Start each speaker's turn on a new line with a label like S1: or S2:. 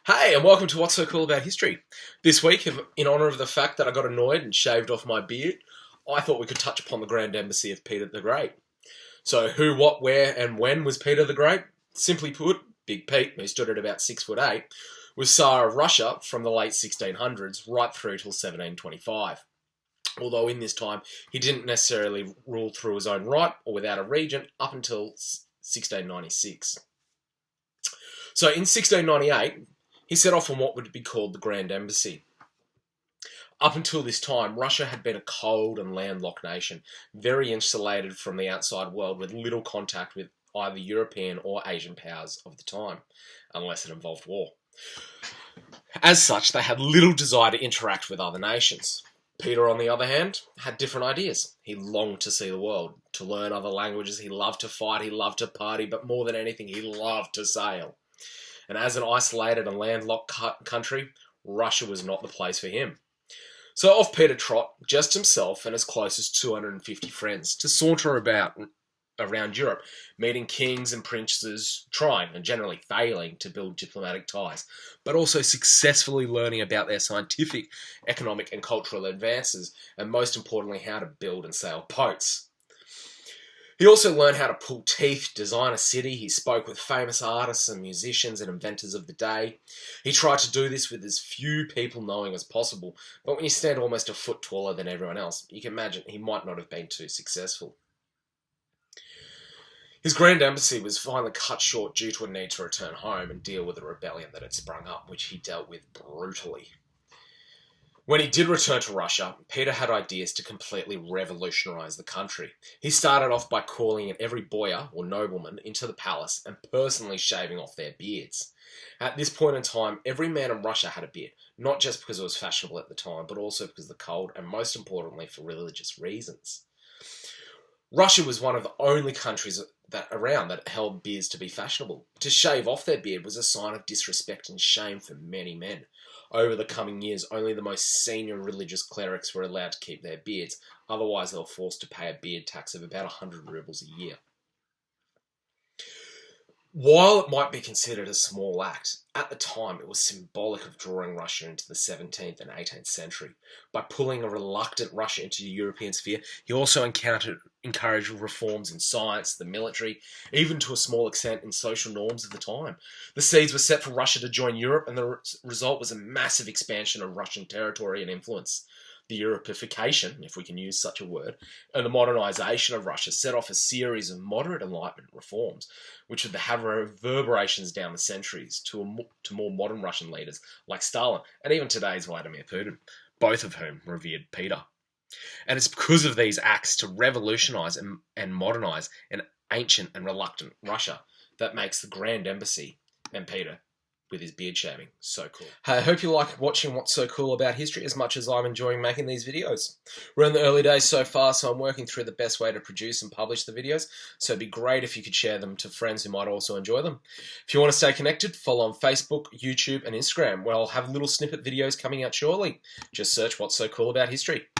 S1: Hey, and welcome to What's So Cool About History. This week, in honour of the fact that I got annoyed and shaved off my beard, I thought we could touch upon the Grand Embassy of Peter the Great. So who, what, where, and when was Peter the Great? Simply put, Big Pete, who stood at about 6'8", was Tsar of Russia from the late 1600s right through till 1725. Although in this time, he didn't necessarily rule through his own right or without a regent up until 1696. So in 1698, he set off on what would be called the Grand Embassy. Up until this time, Russia had been a cold and landlocked nation, very insulated from the outside world with little contact with either European or Asian powers of the time, unless it involved war. As such, they had little desire to interact with other nations. Peter, on the other hand, had different ideas. He longed to see the world, to learn other languages, he loved to fight, he loved to party, but more than anything, he loved to sail. And as an isolated and landlocked country, Russia was not the place for him. So off Peter trot, just himself and his closest 250 friends, to saunter about around Europe, meeting kings and princes, trying and generally failing to build diplomatic ties, but also successfully learning about their scientific, economic and cultural advances, and most importantly, how to build and sail boats. He also learned how to pull teeth, design a city. He spoke with famous artists and musicians and inventors of the day. He tried to do this with as few people knowing as possible, but when you stand almost a foot taller than everyone else, you can imagine he might not have been too successful. His Grand Embassy was finally cut short due to a need to return home and deal with a rebellion that had sprung up, which he dealt with brutally. When he did return to Russia, Peter had ideas to completely revolutionise the country. He started off by calling in every boyar, or nobleman, into the palace and personally shaving off their beards. At this point in time, every man in Russia had a beard, not just because it was fashionable at the time, but also because of the cold, and most importantly for religious reasons. Russia was one of the only countries around that held beards to be fashionable. To shave off their beard was a sign of disrespect and shame for many men. Over the coming years, only the most senior religious clerics were allowed to keep their beards, otherwise they were forced to pay a beard tax of about 100 rubles a year. While it might be considered a small act, at the time it was symbolic of drawing Russia into the 17th and 18th century. By pulling a reluctant Russia into the European sphere, he also encouraged reforms in science, the military, even to a small extent in social norms of the time. The seeds were set for Russia to join Europe, and the result was a massive expansion of Russian territory and influence. The Europification, if we can use such a word, and the modernisation of Russia set off a series of moderate Enlightenment reforms, which would have reverberations down the centuries to more modern Russian leaders like Stalin and even today's Vladimir Putin, both of whom revered Peter. And it's because of these acts to revolutionise and modernise an ancient and reluctant Russia that makes the Grand Embassy and Peter with his beard shaving so cool. Hey, I hope you like watching What's So Cool About History as much as I'm enjoying making these videos. We're in the early days so far, so I'm working through the best way to produce and publish the videos, so it'd be great if you could share them to friends who might also enjoy them. If you want to stay connected, follow on Facebook, YouTube and Instagram, where I'll have little snippet videos coming out shortly. Just search What's So Cool About History.